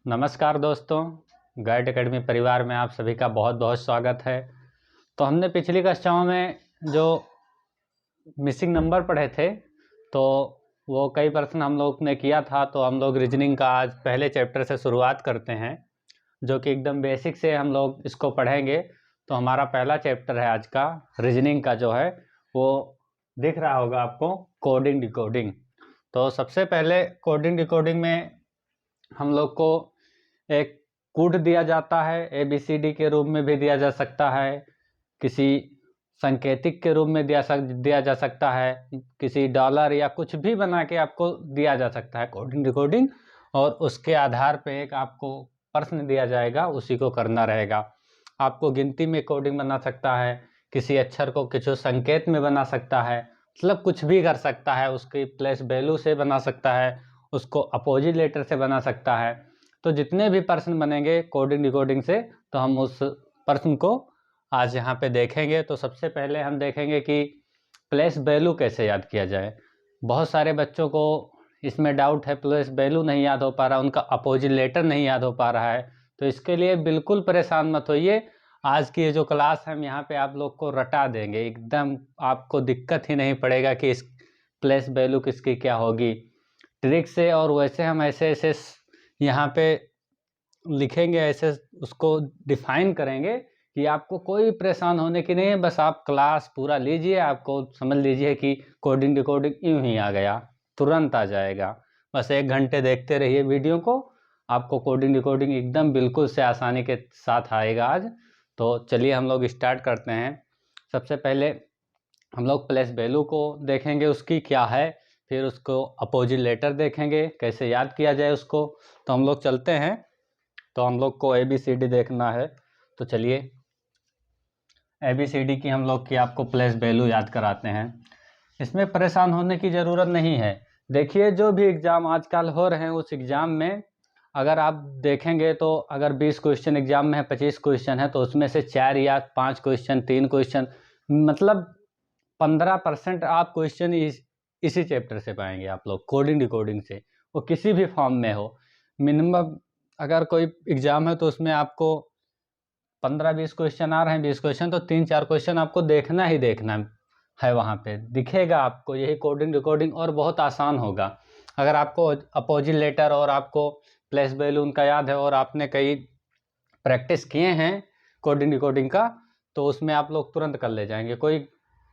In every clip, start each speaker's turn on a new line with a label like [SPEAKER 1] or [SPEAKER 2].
[SPEAKER 1] नमस्कार दोस्तों, guide academy परिवार में आप सभी का बहुत बहुत स्वागत है। तो हमने पिछली कक्षाओं में जो मिसिंग नंबर पढ़े थे तो वो कई प्रश्न हम लोग ने किया था। तो हम लोग रीजनिंग का आज पहले चैप्टर से शुरुआत करते हैं, जो कि एकदम बेसिक से हम लोग इसको पढ़ेंगे। तो हमारा पहला चैप्टर है आज का रीजनिंग का, जो है वो दिख रहा होगा आपको, कोडिंग डिकोडिंग। तो सबसे पहले कोडिंग डिकोडिंग में हम लोग को एक कोड दिया जाता है, ABCD के रूप में भी दिया जा सकता है, किसी सांकेतिक के रूप में दिया जा सकता है, किसी डॉलर या कुछ भी बना के आपको दिया जा सकता है कोडिंग डिकोडिंग। और उसके आधार पे एक आपको प्रश्न दिया जाएगा, उसी को करना रहेगा। आपको गिनती में कोडिंग बना सकता है, किसी अक्षर को किसी संकेत में बना सकता है, मतलब कुछ भी कर सकता है। उसकी प्लेस वैल्यू से बना सकता है, उसको अपोजिट लेटर से बना सकता है। तो जितने भी प्रश्न बनेंगे कोडिंग डिकोडिंग से, तो हम उस प्रश्न को आज यहाँ पे देखेंगे। तो सबसे पहले हम देखेंगे कि प्लेस वैल्यू कैसे याद किया जाए। बहुत सारे बच्चों को इसमें डाउट है, प्लेस वैल्यू नहीं याद हो पा रहा, उनका अपोजिट लेटर नहीं याद हो पा रहा है। तो इसके लिए बिल्कुल परेशान मत होइए। आज की ये जो क्लास है, हम यहाँ पे आप लोग को रटा देंगे, एकदम आपको दिक्कत ही नहीं पड़ेगा कि इस प्लेस वैल्यू किसकी क्या होगी। ट्रिक से और वैसे हम ऐसे ऐसे यहाँ पे लिखेंगे, ऐसे उसको डिफाइन करेंगे कि आपको कोई परेशान होने की नहीं है। बस आप क्लास पूरा लीजिए, आपको समझ लीजिए कि कोडिंग डिकोडिंग यूं ही आ गया, तुरंत आ जाएगा। बस 1 घंटे देखते रहिए वीडियो को, आपको कोडिंग डिकोडिंग एकदम बिल्कुल से आसानी के साथ आएगा आज। तो चलिए हम लोग स्टार्ट करते हैं। सबसे पहले हम लोग प्लेस वैल्यू को देखेंगे, उसकी क्या है, फिर उसको अपोजिट लेटर देखेंगे कैसे याद किया जाए उसको। तो हम लोग चलते हैं। तो हम लोग को ABCD देखना है। तो चलिए ABCD की हम लोग की आपको प्लेस वैल्यू याद कराते हैं। इसमें परेशान होने की ज़रूरत नहीं है। देखिए, जो भी एग्ज़ाम आजकल हो रहे हैं, उस एग्ज़ाम में अगर आप देखेंगे तो अगर 20 क्वेश्चन एग्ज़ाम में है, 25 क्वेश्चन है, तो उसमें से 4 या 5 क्वेश्चन, 3 क्वेश्चन, मतलब 15% आप क्वेश्चन इसी चैप्टर से पाएंगे आप लोग, कोडिंग डिकोडिंग से, वो किसी भी फॉर्म में हो। मिनिमम अगर कोई एग्ज़ाम है तो उसमें आपको 15-20 क्वेश्चन आ रहे हैं, 20 क्वेश्चन, तो 3-4 क्वेश्चन आपको देखना ही देखना है। वहाँ पे दिखेगा आपको यही कोडिंग डिकोडिंग, और बहुत आसान होगा। अगर आपको अपोजिट लेटर और आपको प्लेस वैल्यू उनका याद है और आपने कई प्रैक्टिस किए हैं कोडिंग डिकोडिंग का, तो उसमें आप लोग तुरंत कर ले जाएंगे, कोई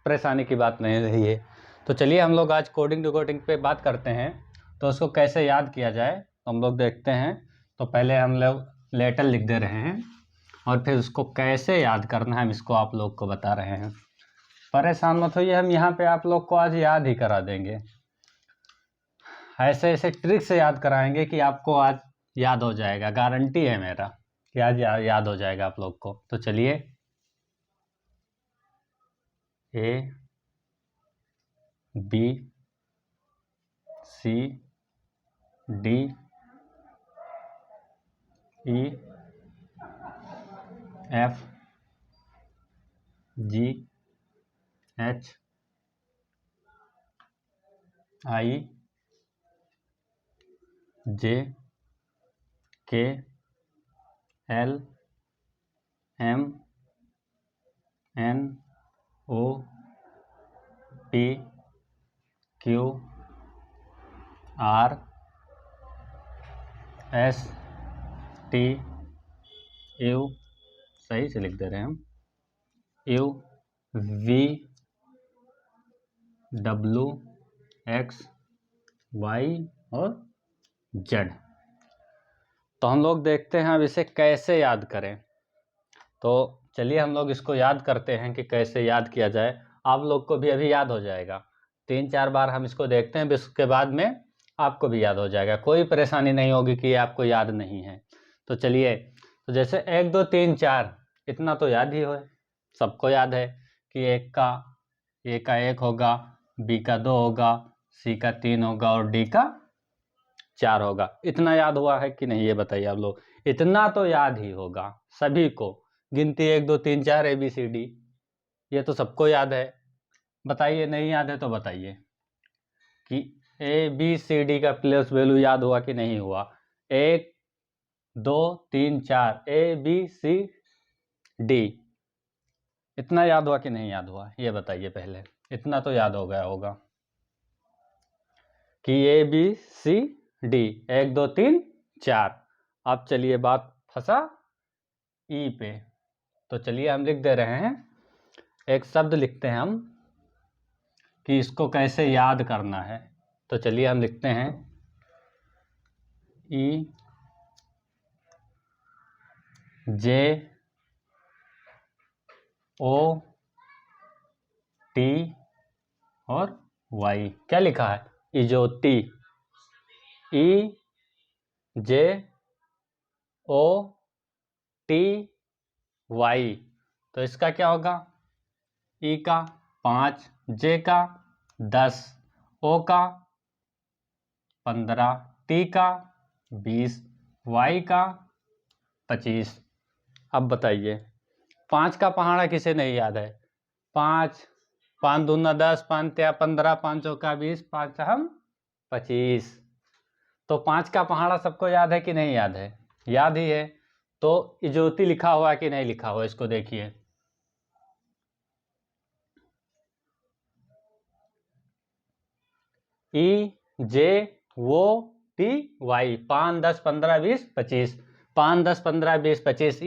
[SPEAKER 1] परेशानी की बात नहीं रही है। तो चलिए हम लोग आज कोडिंग डिकोडिंग पे बात करते हैं। तो उसको कैसे याद किया जाए तो हम लोग देखते हैं। तो पहले हम लोग लेटर लिख दे रहे हैं और फिर उसको कैसे याद करना है हम इसको आप लोग को बता रहे हैं। परेशान मत होइए, हम यहाँ पे आप लोग को आज याद ही करा देंगे, ऐसे ऐसे ट्रिक से याद कराएंगे कि आपको आज याद हो जाएगा, गारंटी है मेरा कि आज याद हो जाएगा आप लोग को। तो चलिए ABCDEFGHIJKLMNOPQRSTU, सही से लिख दे रहे हैं हम, UVWXY और Z। तो हम लोग देखते हैं अब इसे कैसे याद करें। तो चलिए हम लोग इसको याद करते हैं कि कैसे याद किया जाए। आप लोग को भी अभी याद हो जाएगा, 3-4 बार हम इसको देखते हैं, उसके बाद में आपको भी याद हो जाएगा, कोई परेशानी नहीं होगी कि आपको याद नहीं है। तो चलिए, तो जैसे 1 2 3 4 इतना तो याद ही हो, सबको याद है कि A का 1 होगा, B का 2 होगा, C का 3 होगा और D का 4 होगा। इतना याद हुआ है कि नहीं, ये बताइए आप लोग। इतना तो याद ही होगा सभी को, गिनती 1 2 3 4 ABCD, ये तो सबको याद है। बताइए नहीं याद है तो बताइए कि ABCD का प्लेस वैल्यू याद हुआ कि नहीं हुआ। 1 2 3 4 ABCD। इतना याद हुआ कि नहीं याद हुआ, ये बताइए पहले। इतना तो याद हो गया होगा कि ABCD 1 2 3 4। अब चलिए बात फंसा ई पे, तो चलिए हम लिख दे रहे हैं, एक शब्द लिखते हैं हम कि इसको कैसे याद करना है। तो चलिए हम लिखते हैं EJO T और Y। क्या लिखा है? इजोती। EJOTY। तो इसका क्या होगा? ई का 5, जे का 10, ओ का 15, टी का 20, वाई का 25। अब बताइए 5 का पहाड़ा किसे नहीं याद है? 5 5 दूना 10, 5 तिया 15, 5 चौका 20, 5 हम 25। तो 5 का पहाड़ा सबको याद है कि नहीं याद है? याद ही है। तो इजोती लिखा हुआ है कि नहीं लिखा हुआ, इसको देखिए। EJOTY 5 10 15 20 25। 5 10 15 20 25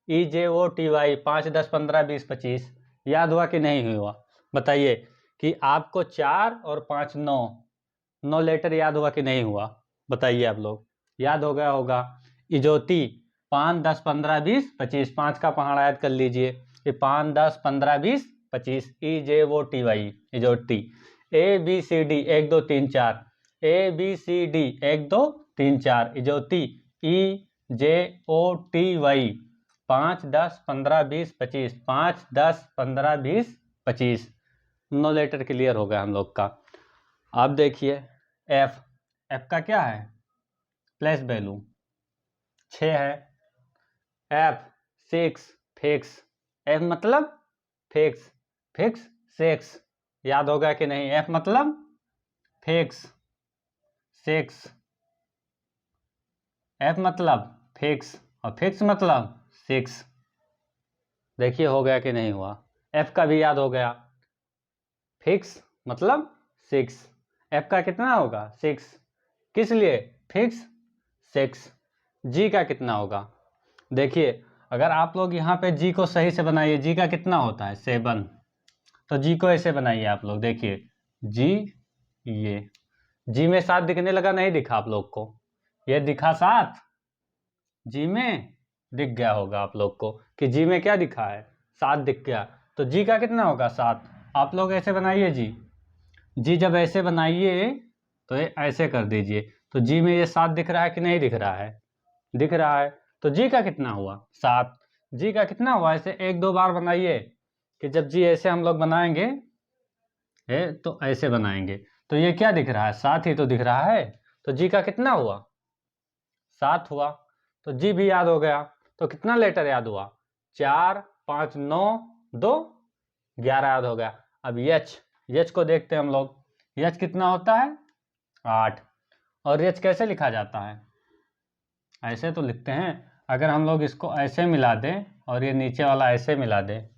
[SPEAKER 1] EJOTY 5 10 15 20 25। याद हुआ कि नहीं हुआ? बताइए कि आपको 4 और 5 9 लेटर याद हुआ कि नहीं हुआ? बताइए आप लोग। याद हो गया होगा। इजोती 5 10 15 20 25। 5 का पहाड़ा याद कर लीजिए कि 5 10 15 20 25। EJOTY इजोती। ABCD 1 2 3 4। ABCD 1 2 3 4 इजोती। EJOTY 5 10 15 20 25। 5 10 15 20 25। 9 letter clear हो गया हम लोग का। अब देखिए एफ का क्या है? प्लेस वैल्यू 6 है। F 6 fix. F मतलब फिक्स। फिक्स 6। याद होगा कि नहीं? F मतलब फिक्स 6। F मतलब फिक्स और फिक्स मतलब 6। देखिए हो गया कि नहीं हुआ? F का भी याद हो गया। फिक्स मतलब 6। F का कितना होगा? 6। किस लिए? फिक्स 6। G का कितना होगा? देखिए अगर आप लोग यहाँ पे G को सही से बनाइए, G का कितना होता है? 7। तो G को ऐसे बनाइए आप लोग। देखिए G, ये G में 7 दिखने लगा? नहीं दिखा आप लोग को? ये दिखा 7? G में दिख गया होगा आप लोग को कि G में क्या दिखा है? 7 दिख गया। तो G का कितना होगा? 7। आप लोग ऐसे बनाइए G जब ऐसे बनाइए तो ये ऐसे कर दीजिए। तो G में ये 7 दिख रहा है कि नहीं दिख रहा है? दिख रहा है। तो G का कितना हुआ? 7। G का कितना हुआ? ऐसे 1 2 बार बनाइए कि जब G ऐसे हम लोग बनाएंगे तो ऐसे बनाएंगे तो ये क्या दिख रहा है? 7 ही तो दिख रहा है। तो G का कितना हुआ? 7 हुआ। तो G भी याद हो गया। तो कितना लेटर याद हुआ? 4 5 9 2 11 याद हो गया। अब H को देखते हैं हम लोग। H कितना होता है? 8। और H कैसे लिखा जाता है? ऐसे तो लिखते हैं। अगर हम लोग इसको ऐसे मिला दें और ये नीचे वाला ऐसे मिला दें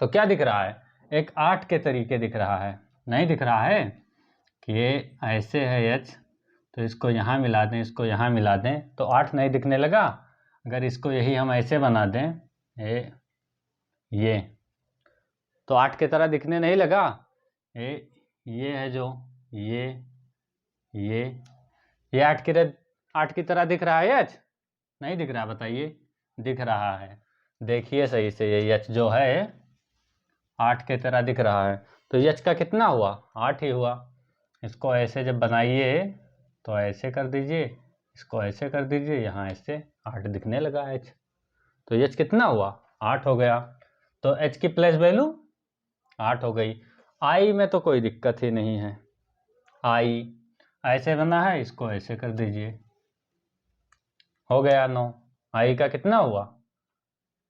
[SPEAKER 1] तो क्या दिख रहा है? एक 8 के तरीके दिख रहा है। नहीं दिख रहा है कि ये ऐसे है H, तो इसको यहाँ मिला दें, इसको यहाँ मिला दें तो 8 नहीं दिखने लगा। अगर इसको यही हम ऐसे बना दें ये तो 8 की तरह दिखने नहीं लगा। ये है जो ये 8 की तरह दिख रहा है H? नहीं दिख रहा? बताइए। दिख रहा है। देखिए सही से, ये H जो है 8 की तरह दिख रहा है। तो H का कितना हुआ? 8 ही हुआ। इसको ऐसे जब बनाइए तो ऐसे कर दीजिए, इसको ऐसे कर दीजिए, यहाँ ऐसे 8 दिखने लगा H। तो H कितना हुआ? 8 हो गया। तो H की प्लेस वैल्यू 8 हो गई। I में तो कोई दिक्कत ही नहीं है। I ऐसे बना है, इसको ऐसे कर दीजिए, हो गया 9। I का कितना हुआ?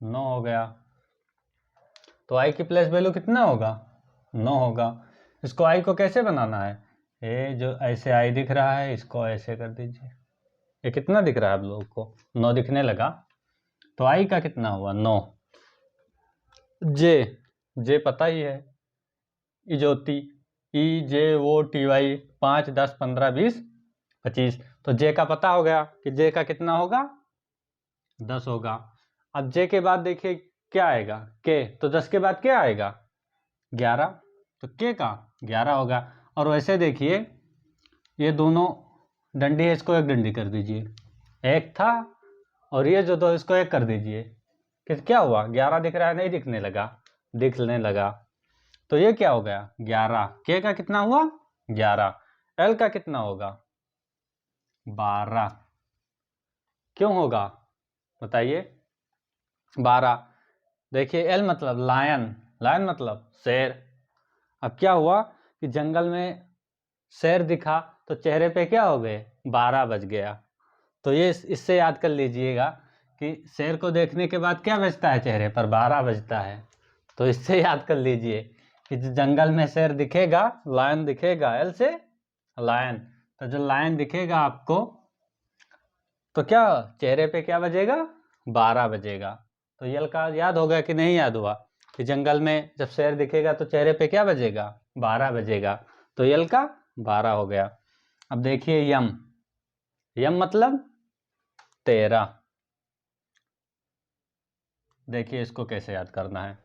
[SPEAKER 1] 9 हो गया। तो I की प्लेस वैल्यू कितना होगा? 9 होगा। इसको I को कैसे बनाना है? ये जो ऐसे I दिख रहा है इसको ऐसे कर दीजिए, ये कितना दिख रहा है आप लोगों को? 9 दिखने लगा। तो आई का कितना हुआ? 9। जे पता ही है, इजोती, EJOTY, 5 10 15 20 25। तो जे का पता हो गया कि जे का कितना होगा? 10 होगा। अब जे के बाद देखिए क्या आएगा? के। तो 10 के बाद क्या आएगा? 11। तो के का 11 होगा। और वैसे देखिए ये दोनों डंडी है, इसको एक डंडी कर दीजिए, एक था, और ये जो दो इसको एक कर दीजिए, कि क्या हुआ? 11 दिख रहा है? नहीं दिखने लगा? दिखने लगा। तो ये क्या हो गया? 11। के का कितना हुआ? 11। एल का कितना होगा? 12। क्यों होगा बताइए? 12। देखिए एल मतलब लायन, लायन मतलब शेर। अब क्या हुआ कि जंगल में शेर दिखा तो चेहरे पे क्या हो गए? 12 बज गया। तो ये इससे याद कर लीजिएगा कि शेर को देखने के बाद क्या बजता है चेहरे पर? 12 बजता है। तो इससे याद कर लीजिए कि जंगल में शेर दिखेगा, लायन दिखेगा, एल से लायन। तो जो लायन दिखेगा आपको तो क्या चेहरे पे क्या बजेगा? 12 बजेगा। तो एल का याद हो गया कि नहीं याद हुआ? कि जंगल में जब शेर दिखेगा तो चेहरे पे क्या बजेगा? 12 बजेगा। तो एल का 12 हो गया। अब देखिए यम, यम मतलब 13। देखिए इसको कैसे याद करना है।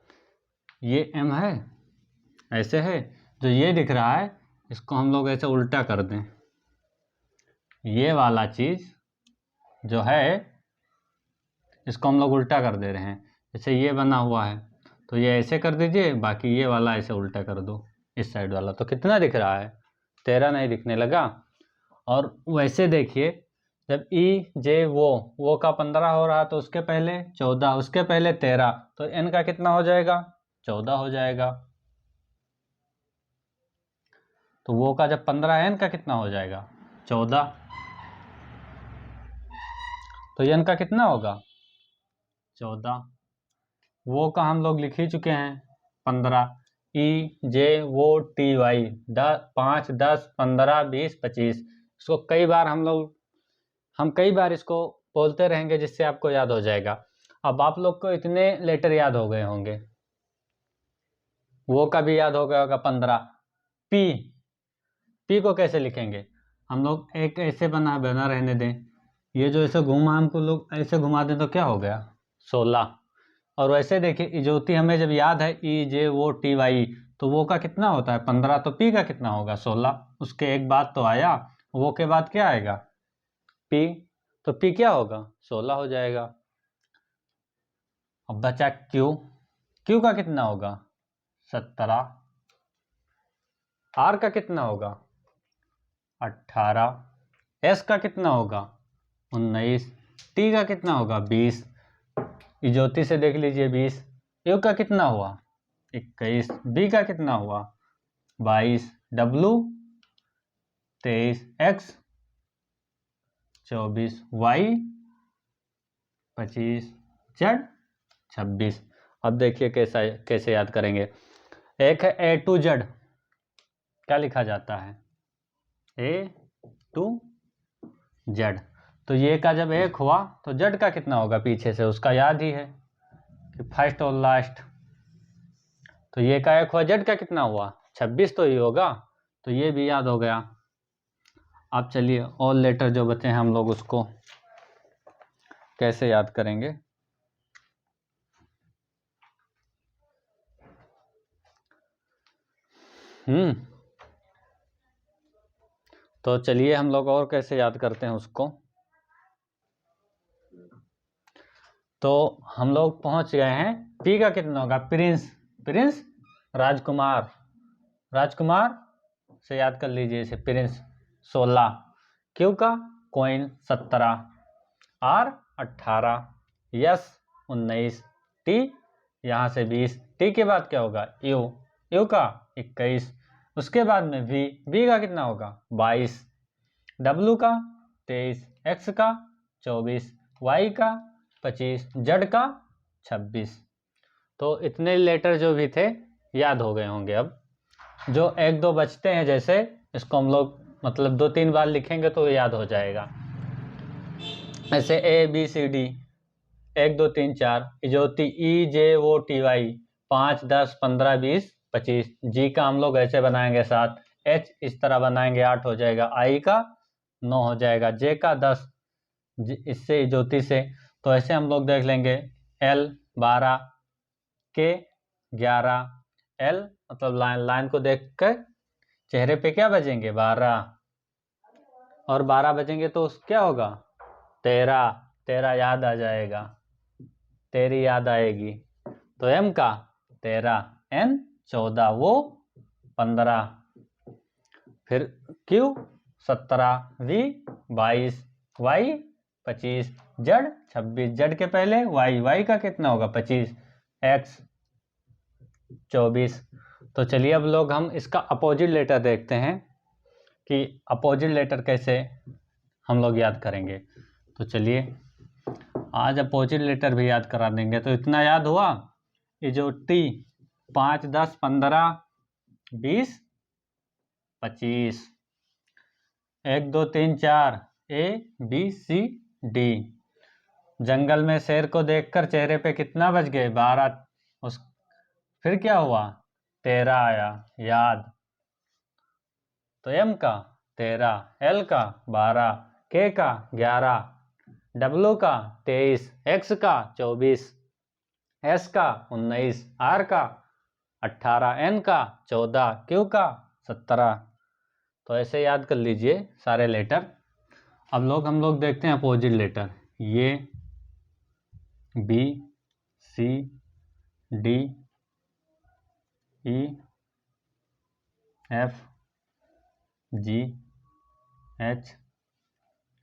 [SPEAKER 1] ये एम है, ऐसे है, जो ये दिख रहा है इसको हम लोग ऐसे उल्टा कर दें। ये वाला चीज़ जो है इसको हम लोग उल्टा कर दे रहे हैं। जैसे ये बना हुआ है तो ये ऐसे कर दीजिए, बाकी ये वाला ऐसे उल्टा कर दो, इस साइड वाला। तो कितना दिख रहा है? 13 नहीं दिखने लगा। और वैसे देखिए जब वो का 15 हो रहा तो उसके पहले 14, उसके पहले 13, तो एन का कितना हो जाएगा? 14 हो जाएगा। तो वो का जब 15 एन का कितना हो जाएगा? 14। तो एन का कितना होगा? 14। वो का हम लोग लिख ही चुके हैं 15। EJOTY, 5 10 15 20 25। इसको हम कई बार इसको बोलते रहेंगे जिससे आपको याद हो जाएगा। अब आप लोग को इतने लेटर याद हो गए होंगे, वो का भी याद हो गया होगा 15। पी को कैसे लिखेंगे? हम लोग एक ऐसे बना रहने दें, ये जो ऐसे घुमा हमको लोग ऐसे घुमा दें तो क्या हो गया? 16। और वैसे देखिए इजोती हमें जब याद है EJOTY, तो वो का कितना होता है? 15। तो पी का कितना होगा? 16। उसके एक बाद तो आया, वो के बाद क्या आएगा? पी। तो पी क्या होगा? 16 हो जाएगा। अब बचा क्यू, क्यू का कितना होगा? 17। आर का कितना होगा? 18। एस का कितना होगा? 19। टी का कितना होगा? 20। इजोती से देख लीजिए 20। यू का कितना हुआ? 21। बी का कितना हुआ? 22। डब्लू 23। एक्स 24। वाई 25। जेड 26। अब देखिए कैसे याद करेंगे। एक है A to Z, क्या लिखा जाता है? A to Z। तो ये का जब एक हुआ तो Z का कितना होगा पीछे से? उसका याद ही है कि फर्स्ट और लास्ट। तो ये का एक हुआ, Z का कितना हुआ? 26 तो ही होगा। तो ये भी याद हो गया। अब चलिए और लेटर जो बचे हैं हम लोग उसको कैसे याद करेंगे। तो चलिए हम लोग और कैसे याद करते हैं उसको। तो हम लोग पहुंच गए हैं, पी का कितना होगा? प्रिंस, प्रिंस राजकुमार, राजकुमार से याद कर लीजिए इसे, प्रिंस 16। क्यू का कॉइन 17। आर 18। यस 19। टी यहाँ से 20। टी के बाद क्या होगा? यू, यू का 21। उसके बाद में वी का कितना होगा? 22। डब्लू का 23। एक्स का 24। वाई का 25। जेड का 26। तो इतने लेटर जो भी थे याद हो गए होंगे। अब जो एक दो बचते हैं जैसे, इसको हम लोग मतलब 2-3 बार लिखेंगे तो याद हो जाएगा। ऐसे ABCD 1 2 3 4, इजोती EJOTY 5 10 15 20 25, G का हम लोग ऐसे बनाएंगे 7, H इस तरह बनाएंगे 8 हो जाएगा, I का 9 हो जाएगा, J का 10 इससे इजोती से। तो ऐसे हम लोग देख लेंगे L 12, K 11, L मतलब लाइन को देख कर चेहरे पे क्या बजेंगे 12, और 12 बजेंगे तो क्या होगा 13 याद आ जाएगा, तेरी याद आएगी। तो M का 13, N 14, वो 15, फिर Q 17, V 22, Y 25, Z 26, Z के पहले Y का कितना होगा 25, X 24। तो चलिए अब लोग हम इसका अपोजिट लेटर देखते हैं कि अपोजिट लेटर कैसे हम लोग याद करेंगे। तो चलिए आज अपोजिट लेटर भी याद करा देंगे। तो इतना याद हुआ, ये जो T 5 10 15 20 25, 1 2 3 4 ABCD। जंगल में शेर को देखकर चेहरे पे कितना बज गए 12, फिर क्या हुआ 13 आया याद। तो M का 13, L का 12, K का 11, W का 23, X का 24, S का 19, R का 18, N का 14, Q का 17। तो ऐसे याद कर लीजिए सारे लेटर। अब हम लोग देखते हैं अपोजिट लेटर। ये B C D E F G H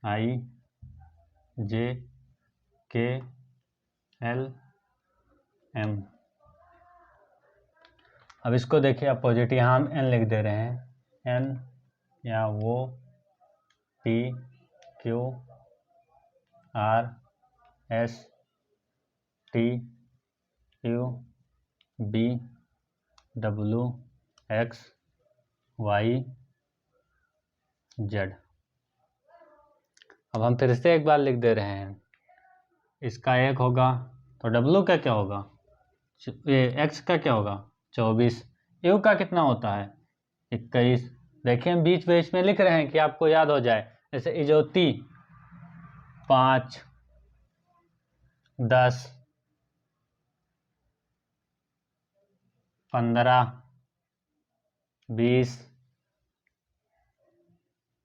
[SPEAKER 1] I J K L M। अब इसको देखिए अपोजिट, यहाँ हम N लिख दे रहे हैं, N या वो P Q R S T U B W X Y Z। अब हम फिर से एक बार लिख दे रहे हैं, इसका 1 होगा तो W का क्या होगा, ये X का क्या होगा 24, U का कितना होता है 21। देखिए हम बीच बीच में लिख रहे हैं कि आपको याद हो जाए। जैसे इजोती 5 10 15 20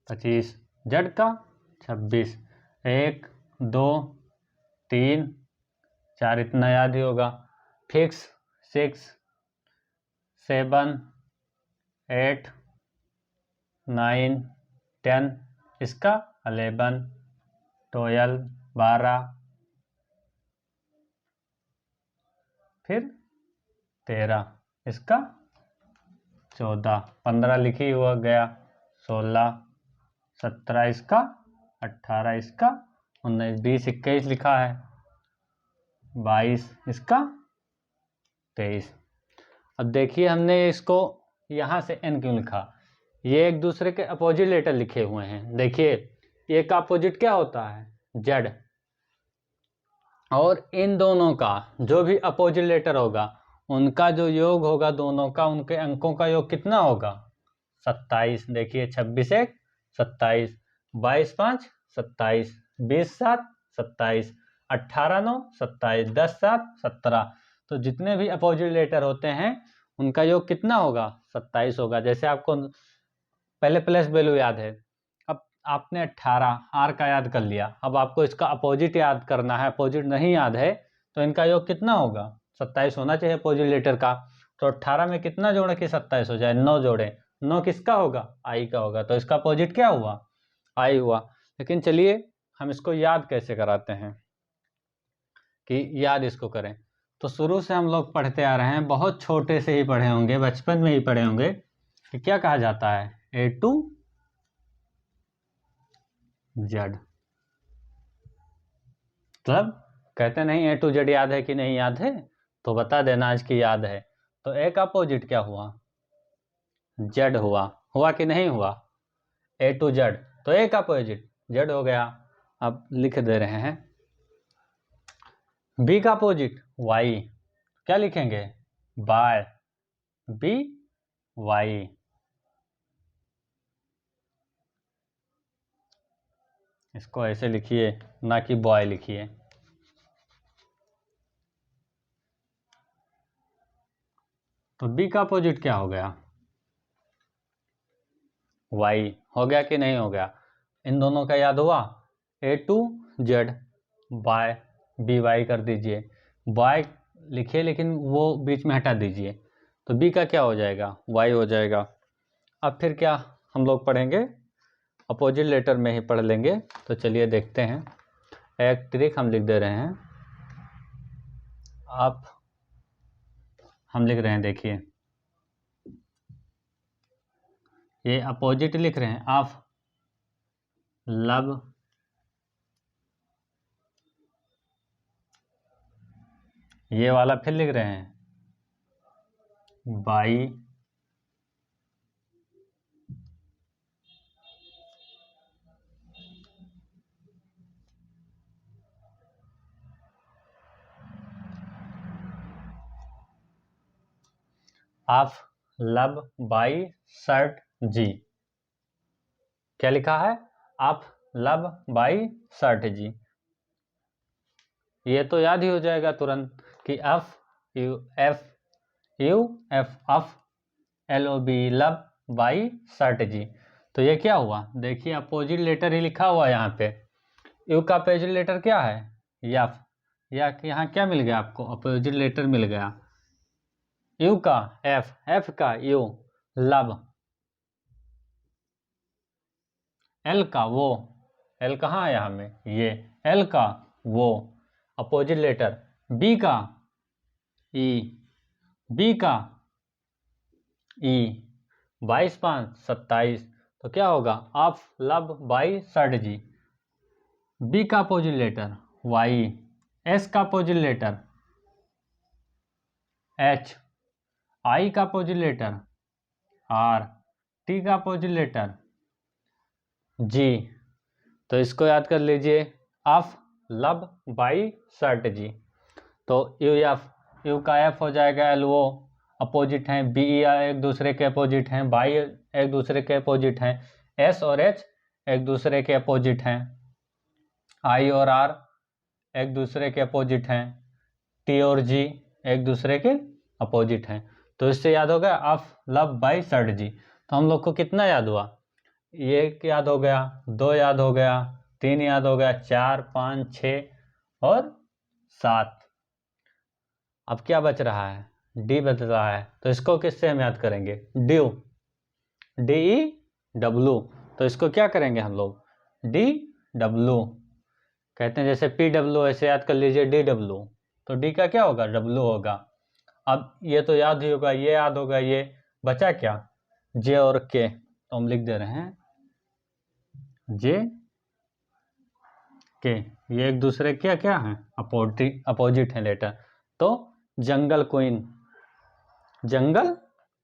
[SPEAKER 1] 25, Z का 26, 1 2 3 4 इतना याद ही होगा, फिक्स 6 7 8 9 10, इसका 11 12 12, फिर 13, इसका 14 15 लिखी हुआ गया, 16 17 इसका, 18 इसका, 19 20 21 लिखा है, 22 इसका, 23। अब देखिए हमने इसको यहाँ से N क्यों लिखा, ये एक दूसरे के अपोजिट लेटर लिखे हुए हैं। देखिए ये का अपोजिट क्या होता है Z, और इन दोनों का जो भी अपोजिट लेटर होगा उनका जो योग होगा दोनों का, उनके अंकों का योग कितना होगा 27। देखिए 26 1 27, 22 5 27, 20 7 27, 18 9 27, 10 7 17। तो जितने भी अपोजिट लेटर होते हैं उनका योग कितना होगा 27 होगा। जैसे आपको पहले प्लस वैल्यू याद है, अब आपने 18 R का याद कर लिया, अब आपको इसका अपोजिट याद करना है, अपोजिट नहीं याद है तो इनका योग कितना होगा 27 होना चाहिए अपोजिट लेटर का। तो 18 में कितना जोड़े कि 27 हो जाए, 9 जोड़े, 9 किसका होगा I का होगा, तो इसका अपोजिट क्या हुआ I हुआ। लेकिन चलिए हम इसको याद कैसे कराते हैं कि याद इसको करें। तो शुरू से हम लोग पढ़ते आ रहे हैं, बहुत छोटे से ही पढ़े होंगे, बचपन में ही पढ़े होंगे कि क्या कहा जाता है A to Z। मतलब कहते नहीं A to Z याद है कि नहीं याद है, तो बता देना आज की याद है। तो A का अपोजिट क्या हुआ Z हुआ कि नहीं हुआ A to Z, तो A का अपोजिट Z हो गया। अब लिख दे रहे हैं। बी का अपोजिट वाई, क्या लिखेंगे? By, B Y. इसको ऐसे लिखिए, ना कि बॉय लिखिए। तो बी का अपोजिट क्या हो गया? वाई हो गया कि नहीं हो गया? इन दोनों का याद हुआ? A to Z by B Y कर दीजिए। बाय लिखिए लेकिन वो बीच में हटा दीजिए, तो बी का क्या हो जाएगा? वाई हो जाएगा। अब फिर क्या हम लोग पढ़ेंगे? अपोजिट लेटर में ही पढ़ लेंगे। तो चलिए देखते हैं। एक ट्रिक हम लिख दे रहे हैं। आप हम लिख रहे हैं, देखिए ये अपोजिट लिख रहे हैं, ऑफ लव ये वाला फिर लिख रहे हैं by off love by shirt G. क्या लिखा है? Of love by shirt G. ये तो याद ही हो जाएगा तुरंत कि F U F off LOV love by shirt G. तो ये क्या हुआ? देखिए अपोजिट लेटर ही लिखा हुआ है यहाँ पे। यू का अपोजिट लेटर क्या है? एफ। या यहाँ क्या मिल गया आपको? अपोजिट लेटर मिल गया। यू का एफ, एफ का यू, लव, एल का वो, एल कहाँ है यहाँ में? ये एल का वो, अपोजिट लेटर बी का ई, बी का ई, 22×5 = 27। तो क्या होगा? Of love by shirt G. B का अपोजिट लेटर वाई, एस का अपोजिट लेटर एच, आई का अपोजिट लेटर आर, टी का अपोजिट लेटर जी। तो इसको याद कर लीजिए, of love by shirt G. तो यू का एफ हो जाएगा LO, अपोजिट हैं। बी एक दूसरे के अपोजिट हैं। बाई एक दूसरे के अपोजिट हैं। एस और एच एक दूसरे के अपोजिट हैं। आई और आर एक दूसरे के अपोजिट हैं। टी और जी एक दूसरे के अपोजिट हैं। तो इससे याद हो गया of love by shirt G. तो हम लोग को कितना याद हुआ? एक याद हो गया, 2 याद हो गया, 3 याद हो गया, 4, 5, 6 और 7। अब क्या बच रहा है? डी बच रहा है। तो इसको किससे हम याद करेंगे? Due, DEW। तो इसको क्या करेंगे हम लोग? DW कहते हैं। जैसे PW ऐसे याद कर लीजिए DW। तो डी का क्या होगा? W होगा। अब ये तो याद ही होगा, ये याद होगा, ये बचा क्या? जे और के। तो हम लिख दे रहे हैं जे के, ये एक दूसरे क्या क्या है? अपोजिट है लेटर। तो जंगल क्वीन, जंगल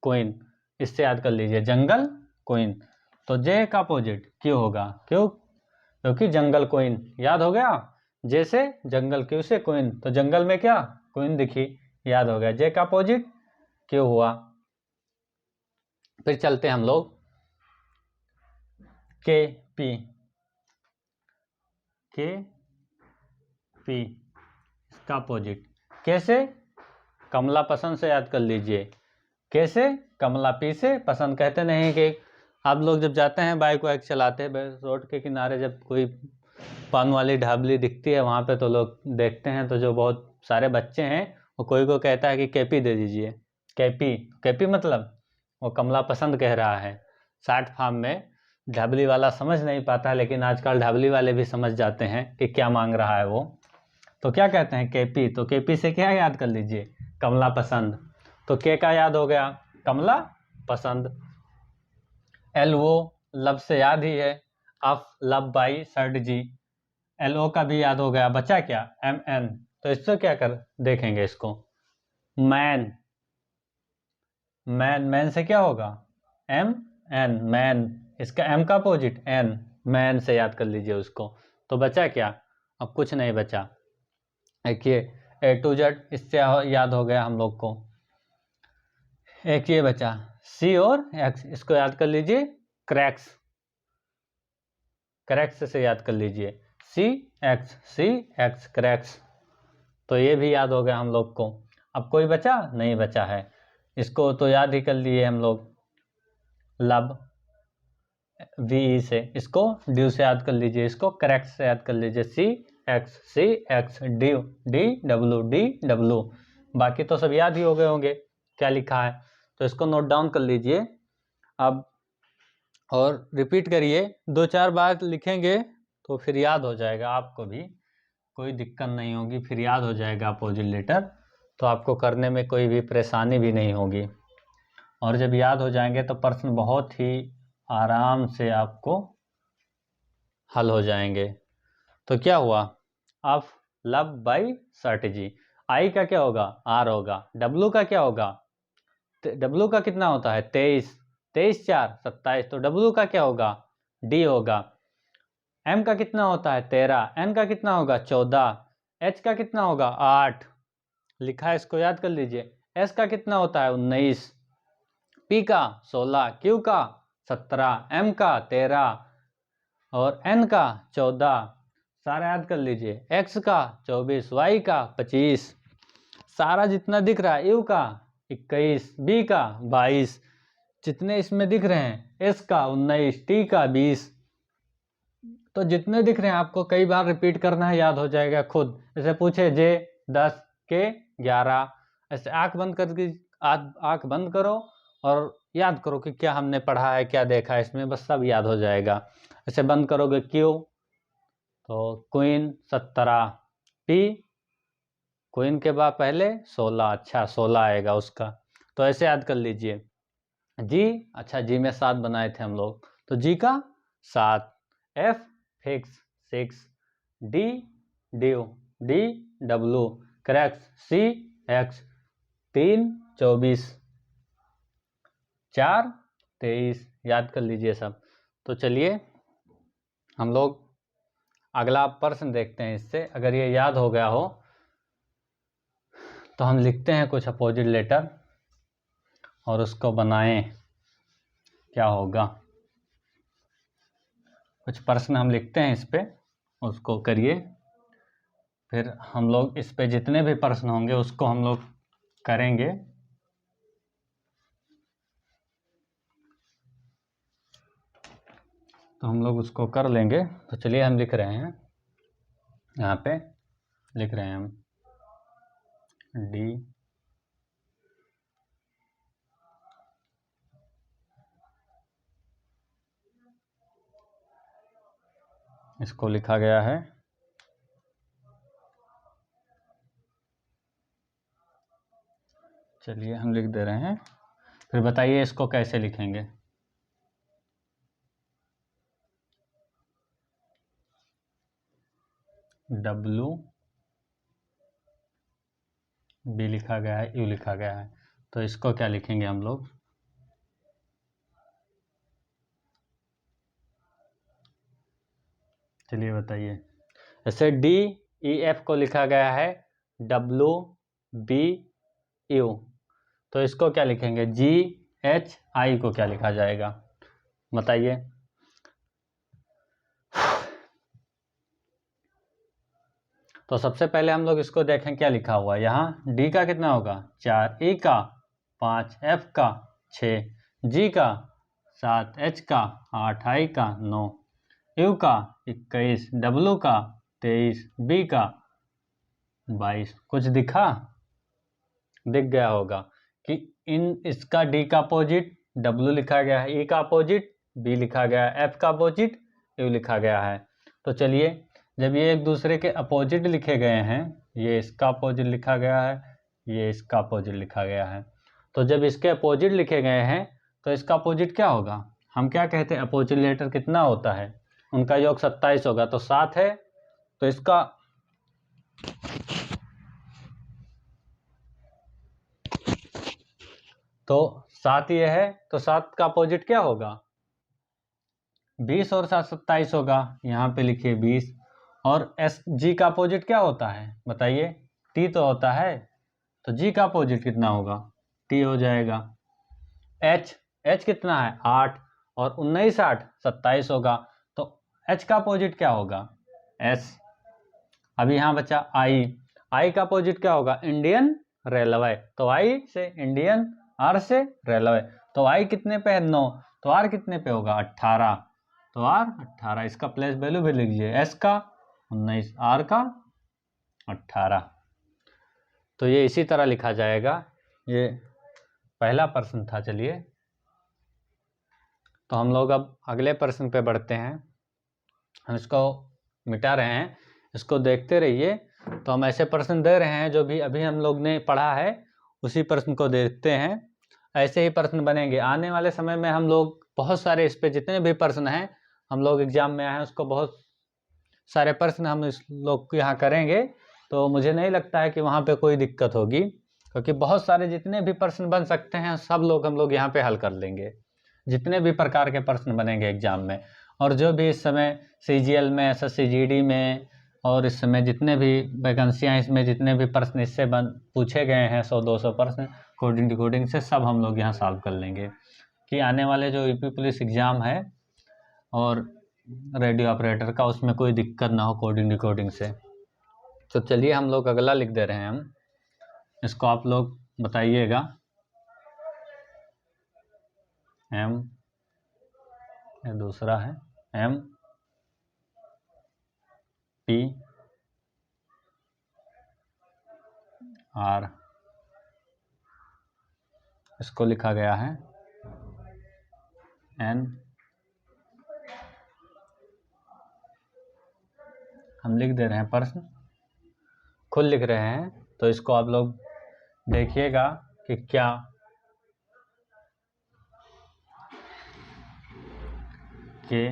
[SPEAKER 1] क्वीन, इससे याद कर लीजिए जंगल क्वीन। तो जे का अपोजिट क्यों होगा? क्यों? क्योंकि जंगल क्वीन याद हो गया। जैसे जंगल, क्यों से क्वीन, तो जंगल में क्या क्वीन दिखी, याद हो गया। जे का अपोजिट क्यों हुआ। फिर चलते हैं हम लोग के पी, के पी इसका अपोजिट कैसे? कमला पसंद से याद कर लीजिए। कैसे? कमला पी से पसंद। कहते नहीं कि आप लोग जब जाते हैं बाइक वाइक चलाते हैं रोड के किनारे, जब कोई पान वाली ढाबली दिखती है वहाँ पे, तो लोग देखते हैं तो जो बहुत सारे बच्चे हैं वो कोई को कहता है कि केपी दे दीजिए। केपी, केपी मतलब वो कमला पसंद कह रहा है। शॉर्ट फॉर्म में ढाबली वाला समझ नहीं पाता, लेकिन आजकल ढाबली वाले भी समझ जाते हैं कि क्या मांग रहा है वो। तो क्या कहते हैं? केपी। तो केपी से क्या याद कर लीजिए? कमला पसंद। तो के का याद हो गया कमला पसंद। LO लब से याद ही है, of love by shirt G. LO का भी याद हो गया। बचा क्या? MN। तो इससे क्या कर देखेंगे इसको? मैन, मैन, मैन से क्या होगा? MN, man. इसका M का अपोजिट N, मैन से याद कर लीजिए उसको। तो बचा क्या? अब कुछ नहीं बचा। देखिए A to Z इससे याद हो गया हम लोग को। एक ये बचा C और X, इसको याद कर लीजिए क्रैक्स, क्रैक्स से याद कर लीजिए C X क्रैक्स। तो ये भी याद हो गया हम लोग को। अब कोई बचा? नहीं बचा है। इसको तो याद ही कर लिए हम लोग, लब VE से, इसको ड्यू से याद कर लीजिए, इसको क्रैक्स से याद कर लीजिए C X due D W। बाकी तो सब याद ही हो गए होंगे क्या लिखा है, तो इसको नोट डाउन कर लीजिए अब और रिपीट करिए। 2-4 बार लिखेंगे तो फिर याद हो जाएगा आपको भी, कोई दिक्कत नहीं होगी, फिर याद हो जाएगा अपोजिट लेटर, तो आपको करने में कोई भी परेशानी भी नहीं होगी। और जब याद हो जाएंगे तो प्रश्न बहुत ही आराम से आपको हल हो जाएंगे। तो क्या हुआ? ऑफ लब बाई सर्टेजी। आई का क्या होगा? आर होगा। डब्लू का क्या होगा? डब्लू का कितना होता है? 23, 23 4 27, तो डब्लू का क्या होगा? डी होगा। एम का कितना होता है? 13। एन का कितना होगा? 14। एच का कितना होगा? 8 लिखा है, इसको याद कर लीजिए। एस का कितना होता है? 19। पी का 16। क्यू का 17। एम का 13 और एन का 14, सारा याद कर लीजिए। एक्स का 24, वाई का 25, सारा जितना दिख रहा है, यू का 21, बी का 22, जितने इसमें दिख रहे हैं, एस का 19, टी का 20, तो जितने दिख रहे हैं आपको कई बार रिपीट करना है, याद हो जाएगा खुद। जैसे पूछे जे 10 के 11, ऐसे आंख बंद करके आंख बंद करो और याद करो कि क्या हमने पढ़ा है, क्या देखा है इसमें, बस सब याद हो जाएगा। ऐसे बंद करोगे क्यू तो क्वीन 17, पी क्वीन के बाद पहले 16, अच्छा 16 आएगा उसका, तो ऐसे याद कर लीजिए। जी, अच्छा जी में 7 बनाए थे हम लोग, तो जी का 7, F fix 6, D due, D W, cracks C X, 3 24, 4 23, याद कर लीजिए सब। तो चलिए हम लोग अगला प्रश्न देखते हैं। इससे अगर ये याद हो गया हो तो हम लिखते हैं कुछ अपोजिट लेटर और उसको बनाएं, क्या होगा। कुछ प्रश्न हम लिखते हैं इस पे, उसको करिए, फिर हम लोग इस पे जितने भी प्रश्न होंगे उसको हम लोग करेंगे। तो हम लोग उसको कर लेंगे। तो चलिए हम लिख रहे हैं, यहाँ पे लिख रहे हैं हम डी इसको लिखा गया है चलिए हम लिख दे रहे हैं, फिर बताइए इसको कैसे लिखेंगे। डब्लू बी लिखा गया है, यू लिखा गया है, तो इसको क्या लिखेंगे हम लोग? चलिए बताइए। जैसे डी ई एफ को लिखा गया है डब्लू बी यू, तो इसको क्या लिखेंगे? जी एच आई को क्या लिखा जाएगा बताइए। तो सबसे पहले हम लोग इसको देखें क्या लिखा हुआ है। यहाँ डी का कितना होगा? 4, ई का 5, एफ का 6, जी का 7, एच का 8, आई का 9, यू का 21, डब्लू का 23, बी का 22। कुछ दिख गया होगा कि इसका डी का अपोजिट डब्लू लिखा गया है, ई का अपोजिट बी लिखा गया है, एफ का अपोजिट यू लिखा गया है। तो चलिए जब ये एक दूसरे के अपोजिट लिखे गए हैं, ये इसका अपोजिट लिखा गया है, ये इसका अपोजिट लिखा गया है, तो जब इसके अपोजिट लिखे गए हैं तो इसका अपोजिट क्या होगा? हम क्या कहते हैं, अपोजिट लेटर कितना होता है? उनका योग 27 होगा, तो 7 है, तो इसका तो 7 ये है, तो 7 का अपोजिट क्या होगा? 20 और 7 27 होगा, यहाँ पे लिखिए 20, और एस जी का अपोजिट क्या होता है बताइए, टी तो होता है, तो जी का अपोजिट कितना होगा, टी हो जाएगा। एच कितना है 8 और 19 8 27 होगा, तो एच का अपोजिट क्या होगा एस। अभी यहाँ बचा आई का अपोजिट क्या होगा इंडियन रेलवे, तो आई से इंडियन, आर से रेलवे, तो आई कितने पे है 9, तो आर कितने पे होगा 18, तो आर 18, इसका प्लेस वैल्यू भी लिख लीजिए, एस का 19 आर का 18। तो ये इसी तरह लिखा जाएगा, ये पहला प्रश्न था। चलिए तो हम लोग अब अगले प्रश्न पे बढ़ते हैं। हम इसको मिटा रहे हैं, इसको देखते रहिए। तो हम ऐसे प्रश्न दे रहे हैं जो भी अभी हम लोग ने पढ़ा है उसी प्रश्न को देखते हैं, ऐसे ही प्रश्न बनेंगे आने वाले समय में। हम लोग बहुत सारे इस पे जितने भी प्रश्न हैं हम लोग एग्जाम में आए हैं उसको बहुत सारे प्रश्न हम इस लोग यहाँ करेंगे, तो मुझे नहीं लगता है कि वहाँ पे कोई दिक्कत होगी, क्योंकि बहुत सारे जितने भी प्रश्न बन सकते हैं सब लोग हम लोग यहाँ पे हल कर लेंगे, जितने भी प्रकार के प्रश्न बनेंगे एग्जाम में। और जो भी इस समय CGL में, SSC GD में और इस समय जितने भी वैकेंसियाँ इसमें जितने भी प्रश्न इससे पूछे गए हैं 100-200 प्रश्न कोडिंग डिकोडिंग से, सब हम लोग यहाँ सॉल्व कर लेंगे कि आने वाले जो यूपी पुलिस एग्ज़ाम है और रेडियो ऑपरेटर का उसमें कोई दिक्कत ना हो कोडिंग डिकोडिंग से। तो चलिए हम लोग अगला लिख दे रहे हैं, हम इसको आप लोग बताइएगा। एम, ये दूसरा है एम पी आर, इसको लिखा गया है एन, हम लिख दे रहे हैं प्रश्न, खुद लिख रहे हैं, तो इसको आप लोग देखिएगा कि क्या के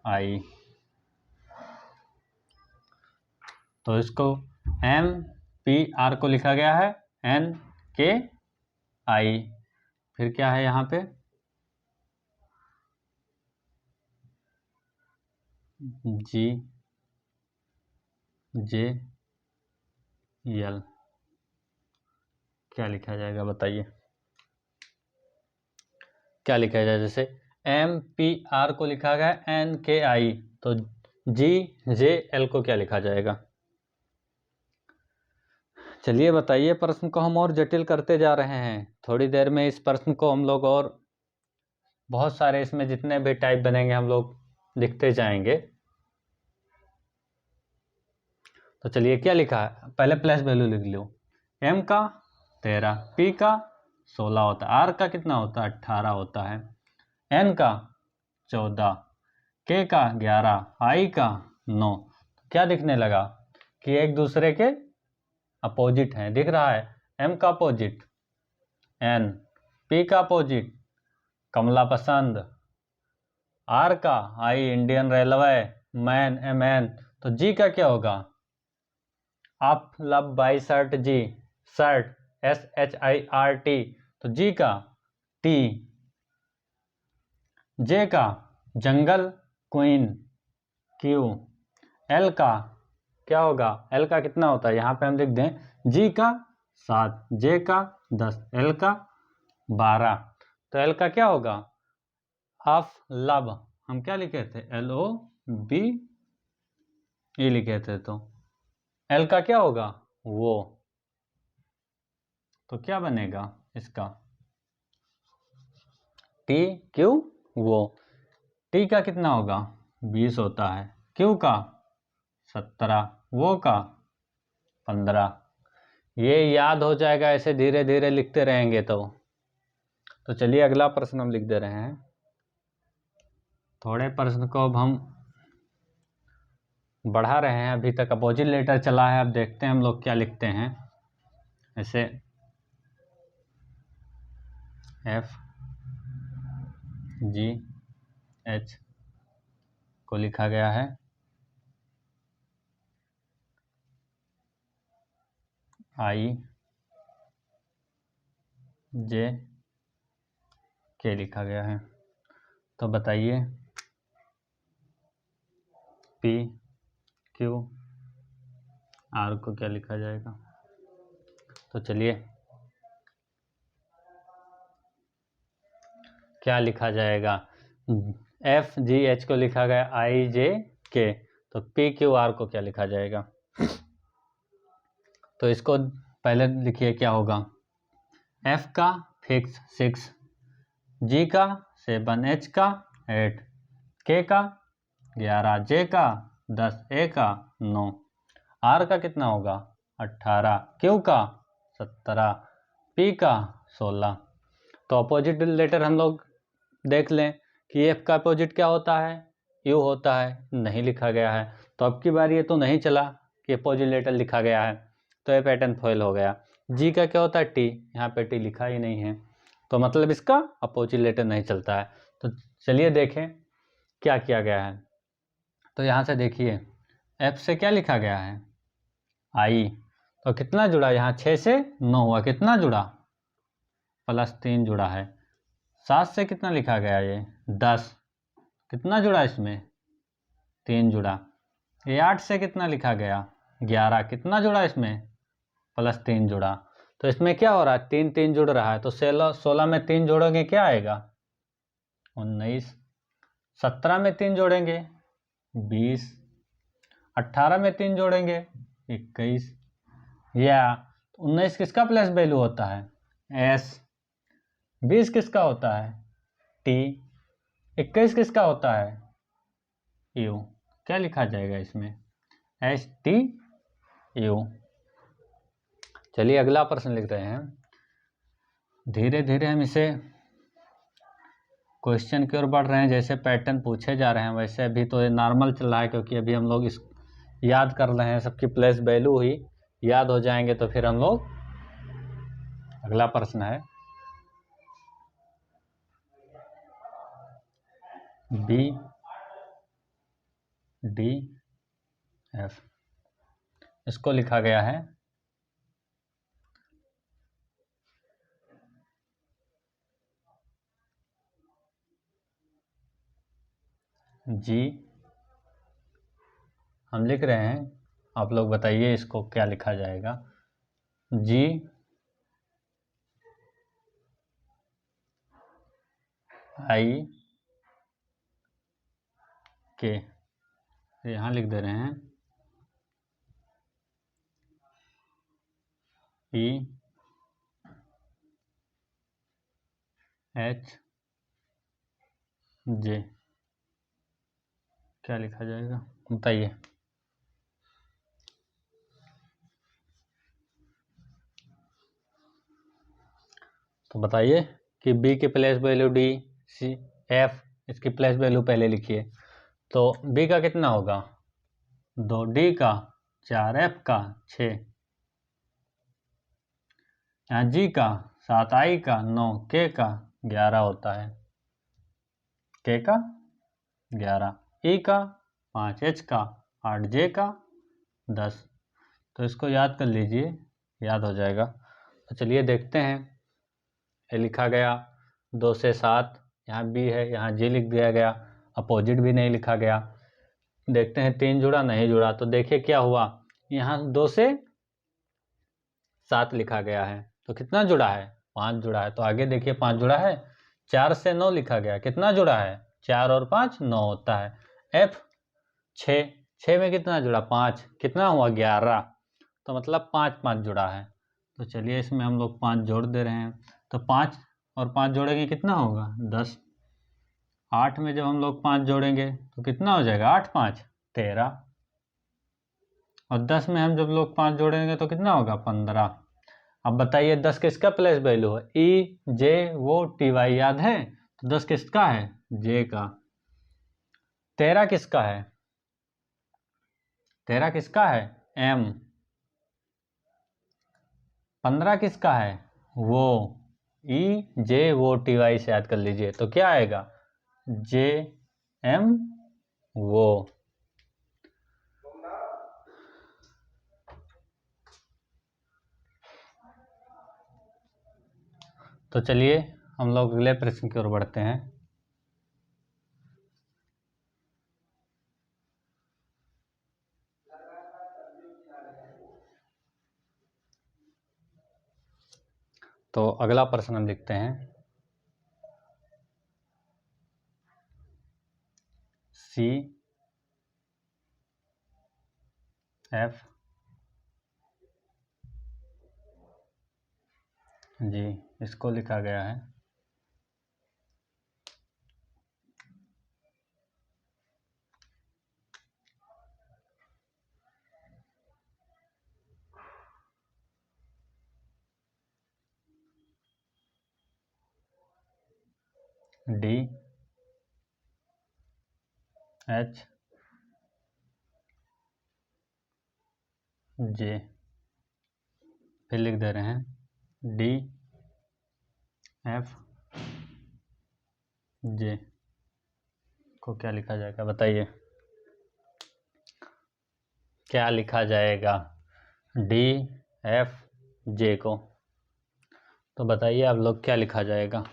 [SPEAKER 1] आई, तो इसको एम पी आर को लिखा गया है एन के आई, फिर क्या है यहाँ पे जी जे एल, क्या लिखा जाएगा बताइए, क्या लिखा जाए, जैसे एम पी आर को लिखा गया एन के आई, तो जी जे एल को क्या लिखा जाएगा। चलिए बताइए, प्रश्न को हम और जटिल करते जा रहे हैं, थोड़ी देर में इस प्रश्न को हम लोग और बहुत सारे इसमें जितने भी टाइप बनेंगे हम लोग लिखते जाएंगे। तो चलिए क्या लिखा है, पहले प्लस वैल्यू लिख लो, एम का 13, पी का 16 होता है, आर का कितना होता है 18 होता है, एन का 14, के का 11, आई का 9। क्या दिखने लगा कि एक दूसरे के अपोजिट हैं, दिख रहा है, एम का अपोजिट एन, पी का अपोजिट कमला पसंद, आर का I Indian railway, man M N, तो जी का क्या होगा आप love by shirt, G shirt SHIRT, तो जी का टी, जे का जंगल क्वीन क्यू, एल का क्या होगा, एल का कितना होता है यहाँ पे हम लिख दें जी का 7, जे का 10, एल का 12, तो एल का क्या होगा ऑफ लब, हम क्या लिखे थे LOB ये लिखे थे, तो एल का क्या होगा वो, तो क्या बनेगा इसका टी क्यू वो, टी का कितना होगा 20 होता है, क्यू का 17, वो का 15, ये याद हो जाएगा ऐसे धीरे धीरे लिखते रहेंगे तो चलिए अगला प्रश्न हम लिख दे रहे हैं। थोड़े प्रश्न को अब हम बढ़ा रहे हैं, अभी तक अपोजिट लेटर चला है, अब देखते हैं हम लोग क्या लिखते हैं। ऐसे एफ जी एच को लिखा गया है आई जे के लिखा गया है, तो बताइए पी क्यू, आर को क्या लिखा जाएगा? तो चलिए क्या लिखा जाएगा? एफ जी एच को लिखा गया आई जे के, तो पी क्यू आर को क्या लिखा जाएगा? तो इसको पहले लिखिए क्या होगा। एफ का फिक्स 6, जी का 7, एच का 8, के का 11, जे का 10, ए का 9, आर का कितना होगा 18, क्यू का 17, पी का 16। तो अपोजिट लेटर हम लोग देख लें कि एफ का अपोजिट क्या होता है, यू होता है, नहीं लिखा गया है। तो अब की बार ये तो नहीं चला कि अपोजिट लेटर लिखा गया है, तो ये पैटर्न फॉल हो गया। जी का क्या होता है टी, यहाँ पे टी लिखा ही नहीं है, तो मतलब इसका अपोजिट लेटर नहीं चलता है। तो चलिए देखें क्या किया गया है। तो यहाँ से देखिए एफ से क्या लिखा गया है आई, तो कितना जुड़ा यहाँ 6 से 9 हुआ, कितना जुड़ा +3 जुड़ा है। 7 से कितना लिखा गया ये 10, कितना जुड़ा इसमें 3 जुड़ा। ये 8 से कितना लिखा गया 11, कितना जुड़ा इसमें +3 जुड़ा। तो इसमें क्या हो रहा है 3 3 जुड़ रहा है, तो 16 में 3 जोड़ोगे क्या आएगा 19, 17 में 3 जोड़ेंगे 20, 18 में 3 जोड़ेंगे 21, या 19 किसका प्लेस वैल्यू होता है एस, 20 किसका होता है टी, 21 किसका होता है यू। क्या लिखा जाएगा इसमें एस टी यू। चलिए अगला प्रश्न लिख रहे हैं। धीरे धीरे हम इसे क्वेश्चन की ओर बढ़ रहे हैं, जैसे पैटर्न पूछे जा रहे हैं वैसे अभी तो ये नॉर्मल चल रहा है, क्योंकि अभी हम लोग इस याद कर रहे हैं, सबकी प्लेस वैल्यू ही याद हो जाएंगे तो फिर हम लोग। अगला प्रश्न है बी डी एफ, इसको लिखा गया है जी, हम लिख रहे हैं, आप लोग बताइए इसको क्या लिखा जाएगा। जी आई के, यहाँ लिख दे रहे हैं ई एच जे, क्या लिखा जाएगा बताइए। तो बताइए कि बी की place value D, C F, इसकी प्लेस वैल्यू पहले लिखिए। तो बी का कितना होगा 2, डी का 4, एफ का 6, यहाँ जी का 7, आई का 9, के का 11 होता है, के का 11, ई का 5, एच का 8, जे का 10। तो इसको याद कर लीजिए, याद हो जाएगा। तो चलिए देखते हैं। ये लिखा गया 2 से 7, यहाँ बी है, यहाँ जी लिख दिया गया, अपोजिट भी नहीं लिखा गया। देखते हैं 3 जुड़ा नहीं जुड़ा, तो देखिए क्या हुआ, यहाँ 2 से 7 लिखा गया है, तो कितना जुड़ा है 5 जुड़ा है। तो आगे देखिए 5 जुड़ा है। 4 से 9 लिखा गया, कितना जुड़ा है 4 और 5 9 होता है। एफ 6 में कितना जुड़ा 5, कितना हुआ 11, तो मतलब 5 5 जुड़ा है। तो चलिए इसमें हम लोग 5 जोड़ दे रहे हैं, तो 5 और 5 जोड़ेंगे कितना होगा 10। 8 में जब हम लोग 5 जोड़ेंगे तो कितना हो जाएगा 8 5 13, और 10 में हम जब लोग 5 जोड़ेंगे तो कितना होगा 15। अब बताइए 10 किसका प्लेस वैल्यू है ई जे वो टी वाई, याद है? तो 10 किसका है जे का। 13 किसका है 13 किसका है एम। 15 किसका है वो ई जे वो टी वाई से याद कर लीजिए, तो क्या आएगा जे एम वो। तो चलिए हम लोग अगले प्रश्न की ओर बढ़ते हैं। तो अगला प्रश्न हम लिखते हैं CF जी, इसको लिखा गया है DH, J, फिर लिख दे रहे हैं DF, J को क्या लिखा जाएगा, बताइए क्या लिखा जाएगा DF, J को, तो बताइए आप लोग क्या लिखा जाएगा।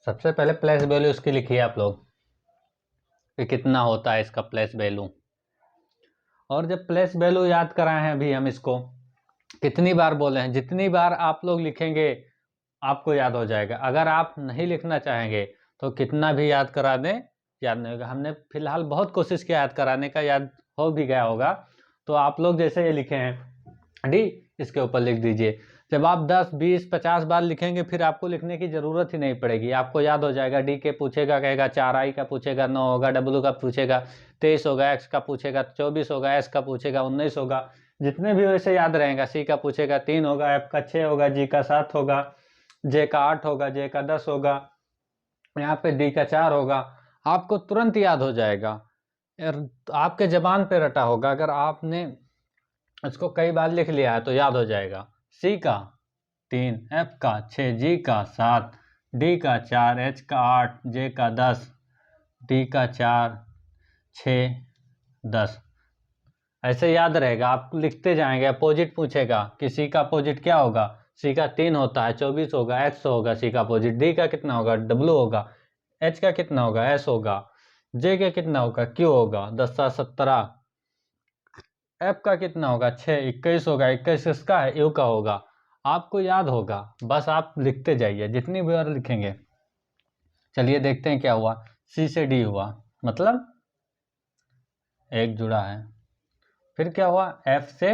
[SPEAKER 1] सबसे पहले प्लेस वैल्यू इसकी लिखिए आप लोग कि कितना होता है इसका प्लेस वैल्यू। और जब प्लेस वैल्यू याद कराए हैं अभी हम इसको कितनी बार बोले हैं, जितनी बार आप लोग लिखेंगे आपको याद हो जाएगा। अगर आप नहीं लिखना चाहेंगे तो कितना भी याद करा दें याद नहीं होगा। हमने फिलहाल बहुत कोशिश किया याद कराने का, याद हो भी गया होगा। तो आप लोग जैसे ये लिखे हैं डी, इसके ऊपर लिख दीजिए। जब आप 10, 20, 50 बार लिखेंगे फिर आपको लिखने की ज़रूरत ही नहीं पड़ेगी, आपको याद हो जाएगा। डी के पूछेगा कहेगा 4, आई का पूछेगा 9 होगा, डब्ल्यू का पूछेगा 23 होगा, एक्स का पूछेगा 24 होगा, एस का पूछेगा 19 होगा, जितने भी वैसे याद रहेगा। सी का पूछेगा 3 होगा, एफ का 6 होगा, जी का 7 होगा, जे का 8 होगा, जे का 10 होगा, यहाँ पे डी का 4 होगा। आपको तुरंत याद हो जाएगा, आपके जबान पे रटा होगा। अगर आपने इसको कई बार लिख लिया है तो याद हो जाएगा। सी का 3, एफ का 6, जी का 7, डी का 4, एच का 8, जे का 10, डी का 4, 6, 10। ऐसे याद रहेगा, आप लिखते जाएंगे। अपोजिट पूछेगा कि सी का अपोजिट क्या होगा, सी का 3 होता है 24 होगा, एक्स होगा सी का अपोजिट, डी का कितना होगा डब्ल्यू होगा, एच का कितना होगा एस होगा, जे का कितना होगा क्यू होगा, 10 7 17, एफ का कितना होगा 6, 21 होगा, 21 इसका है यू का होगा। आपको याद होगा, बस आप लिखते जाइए जितनी बार लिखेंगे। चलिए देखते हैं क्या हुआ। सी से डी हुआ मतलब एक जुड़ा है। फिर क्या हुआ, एफ से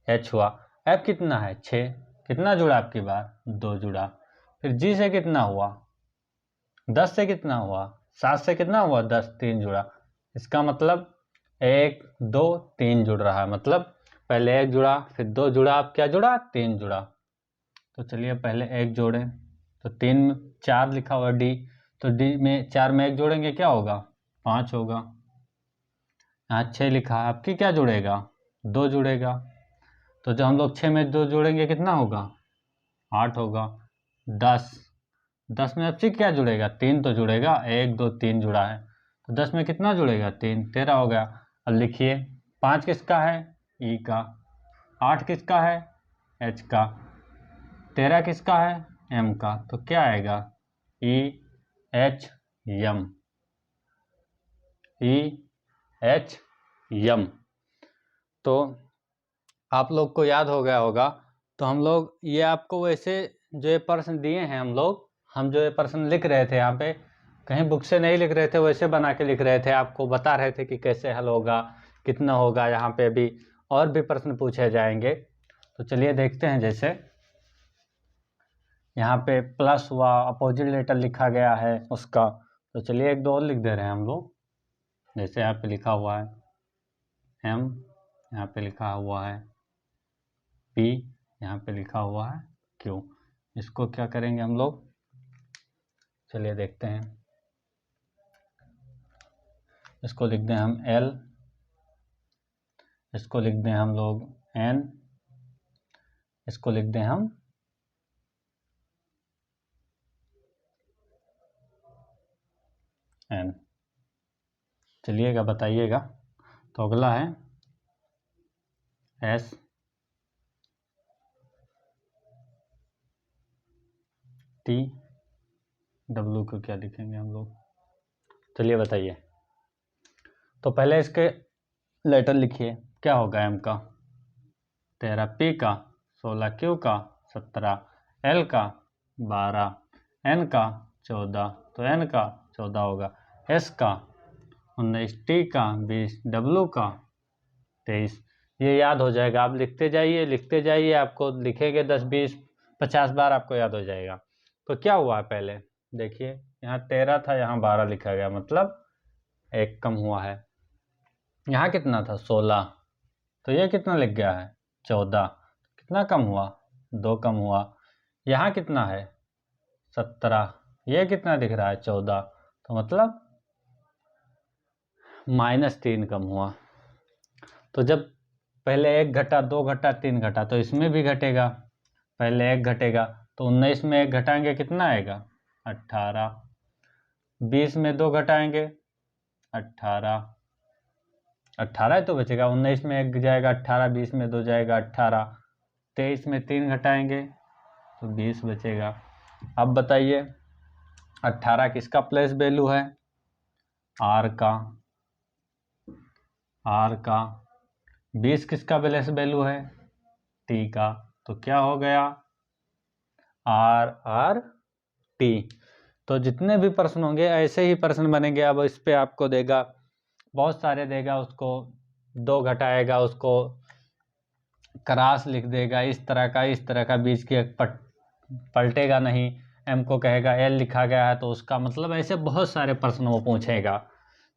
[SPEAKER 1] एच हुआ। एफ कितना है 6, कितना जुड़ा आपकी बार 2 जुड़ा। फिर जी से कितना हुआ 10 से कितना हुआ 7 से कितना हुआ 10, 3 जुड़ा। इसका मतलब 1 2 3 जुड़ रहा है, मतलब पहले 1 जुड़ा फिर 2 जुड़ा, अब क्या जुड़ा 3 जुड़ा। तो चलिए पहले 1 जोड़ें, तो 3 4 लिखा हुआ डी, तो डी में 4 में 1 जोड़ेंगे क्या होगा 5 होगा। यहाँ 6 लिखा है, आपकी क्या जुड़ेगा 2 जुड़ेगा। तो जब हम लोग 6 में 2 जोड़ेंगे कितना होगा 8 होगा। 10 10 में आपसे क्या जुड़ेगा 3 तो जुड़ेगा, 1 2 3 जुड़ा है, तो 10 में कितना जुड़ेगा 3, 13 हो गया। अब लिखिए 5 किसका है ई का, 8 किसका है एच का, 13 किसका है एम का। तो क्या आएगा E H M, E H M. तो आप लोग को याद हो गया होगा। तो हम लोग ये आपको वैसे जो ये प्रश्न दिए हैं हम जो ये प्रश्न लिख रहे थे यहाँ पे, कहीं बुक से नहीं लिख रहे थे, वैसे बना के लिख रहे थे, आपको बता रहे थे कि कैसे हल होगा कितना होगा। यहाँ पे भी और भी प्रश्न पूछे जाएंगे, तो चलिए देखते हैं। जैसे यहाँ पे प्लस हुआ, अपोजिट लेटर लिखा गया है उसका, तो चलिए 1 2 और लिख दे रहे हैं हम लोग। जैसे यहाँ पे लिखा हुआ है एम, यहाँ पे लिखा हुआ है पी, यहाँ पे लिखा हुआ है क्यू। इसको क्या करेंगे हम लोग, चलिए देखते हैं। इसको लिख दें हम एल, इसको लिख दें हम लोग एन, इसको लिख दें हम एन। चलिएगा बताइएगा। तो अगला है एस, टी, डब्लू को क्या लिखेंगे हम लोग, चलिए बताइए। तो पहले इसके लेटर लिखिए, क्या होगा एम का 13, पी का 16, क्यू का 17, एल का 12, एन का 14, तो एन का 14 होगा, एस का 19, टी का 20, डब्लू का 23। ये याद हो जाएगा, आप लिखते जाइए, आपको लिखेंगे 10 20 50 बार आपको याद हो जाएगा। तो क्या हुआ पहले देखिए, यहाँ 13 था, यहाँ 12 लिखा गया, मतलब एक कम हुआ है। यहाँ कितना था 16, तो ये कितना लिख गया है 14, कितना कम हुआ 2 कम हुआ। यहाँ कितना है 17, ये कितना दिख रहा है 14, तो मतलब -3 कम हुआ। तो जब पहले 1 घटा, 2 घटा, 3 घटा, तो इसमें भी घटेगा। पहले 1 घटेगा तो 19 में 1 घटाएंगे कितना आएगा 18, 20 में 2 घटाएंगे 18, 18 तो बचेगा, 19 में 1 जाएगा 18, 20 में 2 जाएगा 18, 23 में 3 घटाएंगे तो 20 बचेगा। अब बताइए 18 किसका प्लेस वैल्यू है, आर का, 20 किसका प्लेस वैल्यू है, टी का, तो क्या हो गया आर टी। तो जितने भी प्रश्न होंगे ऐसे ही प्रश्न बनेंगे। अब इस पे आपको देगा, बहुत सारे देगा, उसको 2 घटाएगा, उसको क्रॉस लिख देगा, इस तरह का बीच के पलटेगा नहीं, एम को कहेगा एल लिखा गया है तो उसका मतलब, ऐसे बहुत सारे प्रश्न वो पूछेगा।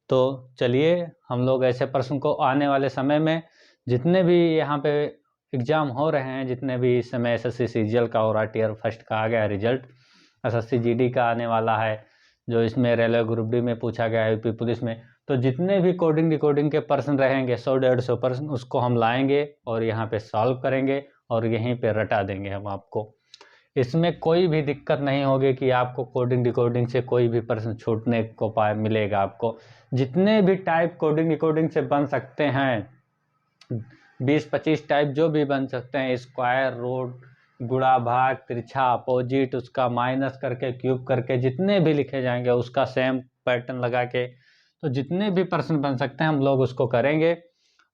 [SPEAKER 1] तो चलिए हम लोग ऐसे प्रश्न को आने वाले समय में, जितने भी यहाँ पे एग्ज़ाम हो रहे हैं, जितने भी इस समय एसएससी सीजीएल का हो रहा है, टियर फर्स्ट का आ गया है रिजल्ट, एसएससी जीडी का आने वाला है, जो इसमें रेलवे ग्रुप डी में पूछा गया है, यूपी पुलिस में, तो जितने भी कोडिंग डिकोडिंग के प्रश्न रहेंगे 100-150 प्रश्न, उसको हम लाएंगे और यहाँ पे सॉल्व करेंगे और यहीं पे रटा देंगे हम आपको। इसमें कोई भी दिक्कत नहीं होगी कि आपको कोडिंग डिकोडिंग से कोई भी प्रश्न छूटने को मिलेगा। आपको जितने भी टाइप कोडिंग डिकोडिंग से बन सकते हैं, 20-25 टाइप जो भी बन सकते हैं, स्क्वायर, रूट, गुणा, भाग, तिरछा, अपोजिट, उसका माइनस करके, क्यूब करके, जितने भी लिखे जाएंगे उसका सेम पैटर्न लगा के, तो जितने भी प्रश्न बन सकते हैं हम लोग उसको करेंगे।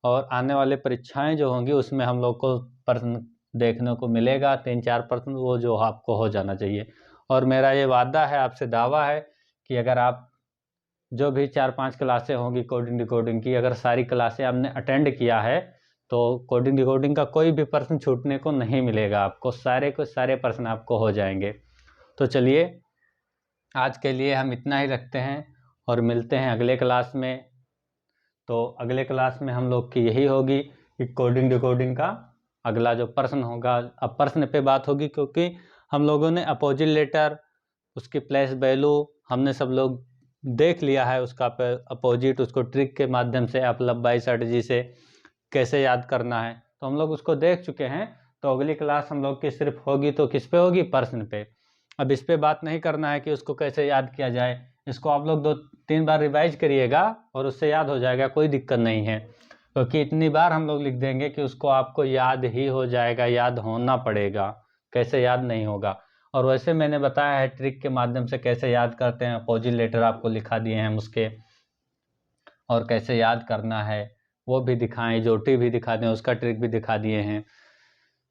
[SPEAKER 1] और आने वाले परीक्षाएं जो होंगी उसमें हम लोग को प्रश्न देखने को मिलेगा 3-4 प्रश्न, वो जो आपको हो जाना चाहिए। और मेरा ये वादा है, आपसे दावा है कि अगर आप जो भी 4-5 क्लासें होंगी कोडिंग डिकोडिंग की, अगर सारी क्लासें आपने अटेंड किया है तो कोडिंग डिकोडिंग का कोई भी प्रश्न छूटने को नहीं मिलेगा आपको, सारे के सारे प्रश्न आपको हो जाएंगे। तो चलिए आज के लिए हम इतना ही रखते हैं और मिलते हैं अगले क्लास में। तो अगले क्लास में हम लोग की यही होगी कि कोडिंग डिकोडिंग का अगला जो प्रश्न होगा, अब प्रश्न पे बात होगी, क्योंकि हम लोगों ने अपोजिट लेटर, उसकी प्लेस वैल्यू हमने सब लोग देख लिया है, उसका अपोजिट, उसको ट्रिक के माध्यम से अपलब बाई स्ट्रेटजी से कैसे याद करना है, तो हम लोग उसको देख चुके हैं। तो अगली क्लास हम लोग की सिर्फ होगी तो किस पे होगी, प्रश्न पे। अब इस पे बात नहीं करना है कि उसको कैसे याद किया जाए, इसको आप लोग 2-3 बार रिवाइज करिएगा और उससे याद हो जाएगा, कोई दिक्कत नहीं है, क्योंकि इतनी बार हम लोग लिख देंगे कि उसको आपको याद ही हो जाएगा, याद होना पड़ेगा, कैसे याद नहीं होगा। और वैसे मैंने बताया है ट्रिक के माध्यम से कैसे याद करते हैं, अपोजिट लेटर आपको लिखा दिए हैं हम उसके, और कैसे याद करना है वो भी दिखाएं, जोटी भी दिखा दें, उसका ट्रिक भी दिखा दिए हैं।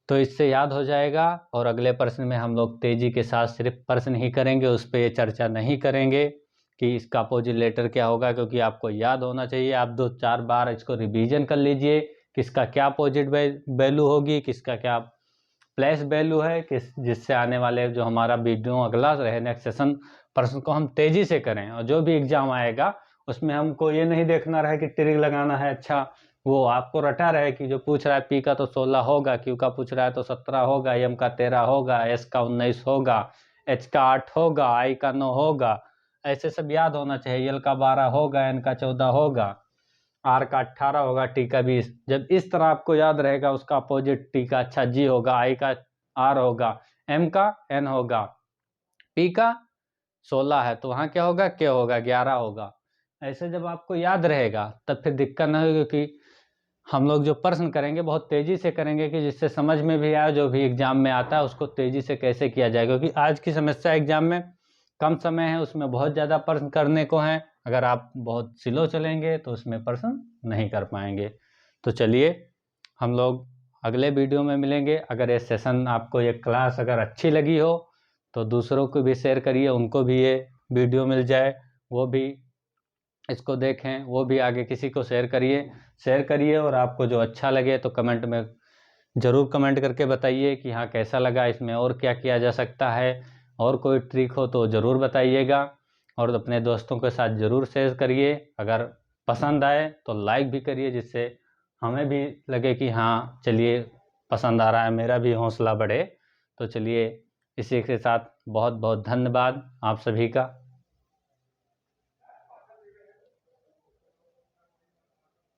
[SPEAKER 1] तो इससे याद हो जाएगा। और अगले प्रश्न में हम लोग तेज़ी के साथ सिर्फ प्रश्न ही करेंगे, उस पर ये चर्चा नहीं करेंगे कि इसका अपोजिट लेटर क्या होगा, क्योंकि आपको याद होना चाहिए। आप 2-4 बार इसको रिवीजन कर लीजिए, किसका क्या अपोजिट वैल्यू होगी, किसका क्या प्लेस वैल्यू है, जिससे आने वाले जो हमारा वीडियो अगला रहे नेक्स्ट सेशन, प्रश्न को हम तेज़ी से करें, और जो भी एग्जाम आएगा उसमें हमको ये नहीं देखना रहे कि ट्रिक लगाना है, अच्छा वो आपको रटा रहे कि जो पूछ रहा है पी का तो 16 होगा, क्यू का पूछ रहा है तो 17 होगा, एम का 13 होगा, एस का 19 होगा, एच का 8 होगा, आई का 9 होगा, ऐसे सब याद होना चाहिए। एल का 12 होगा, एन का 14 होगा, आर का 18 होगा, टी का 20। जब इस तरह आपको याद रहेगा, उसका अपोजिट टी का अच्छा जी होगा, आई का आर होगा, एम का एन होगा, पी का 16 है तो वहाँ क्या होगा, के होगा, 11 होगा। ऐसे जब आपको याद रहेगा तब फिर दिक्कत नहीं होगी, क्योंकि हम लोग जो प्रश्न करेंगे बहुत तेज़ी से करेंगे कि जिससे समझ में भी आए, जो भी एग्ज़ाम में आता है उसको तेज़ी से कैसे किया जाए, क्योंकि आज की समस्या एग्ज़ाम में कम समय है, उसमें बहुत ज़्यादा प्रश्न करने को हैं। अगर आप बहुत स्लो चलेंगे तो उसमें प्रश्न नहीं कर पाएंगे। तो चलिए हम लोग अगले वीडियो में मिलेंगे। अगर ये सेशन आपको, ये क्लास अगर अच्छी लगी हो तो दूसरों को भी शेयर करिए, उनको भी ये वीडियो मिल जाए, वो भी इसको देखें, वो भी आगे किसी को शेयर करिए। और आपको जो अच्छा लगे तो कमेंट में ज़रूर कमेंट करके बताइए कि हाँ कैसा लगा, इसमें और क्या किया जा सकता है, और कोई ट्रिक हो तो ज़रूर बताइएगा। और अपने दोस्तों के साथ ज़रूर शेयर करिए। अगर पसंद आए तो लाइक भी करिए, जिससे हमें भी लगे कि हाँ चलिए पसंद आ रहा है, मेरा भी हौसला बढ़े। तो चलिए इसी के साथ बहुत बहुत धन्यवाद आप सभी का।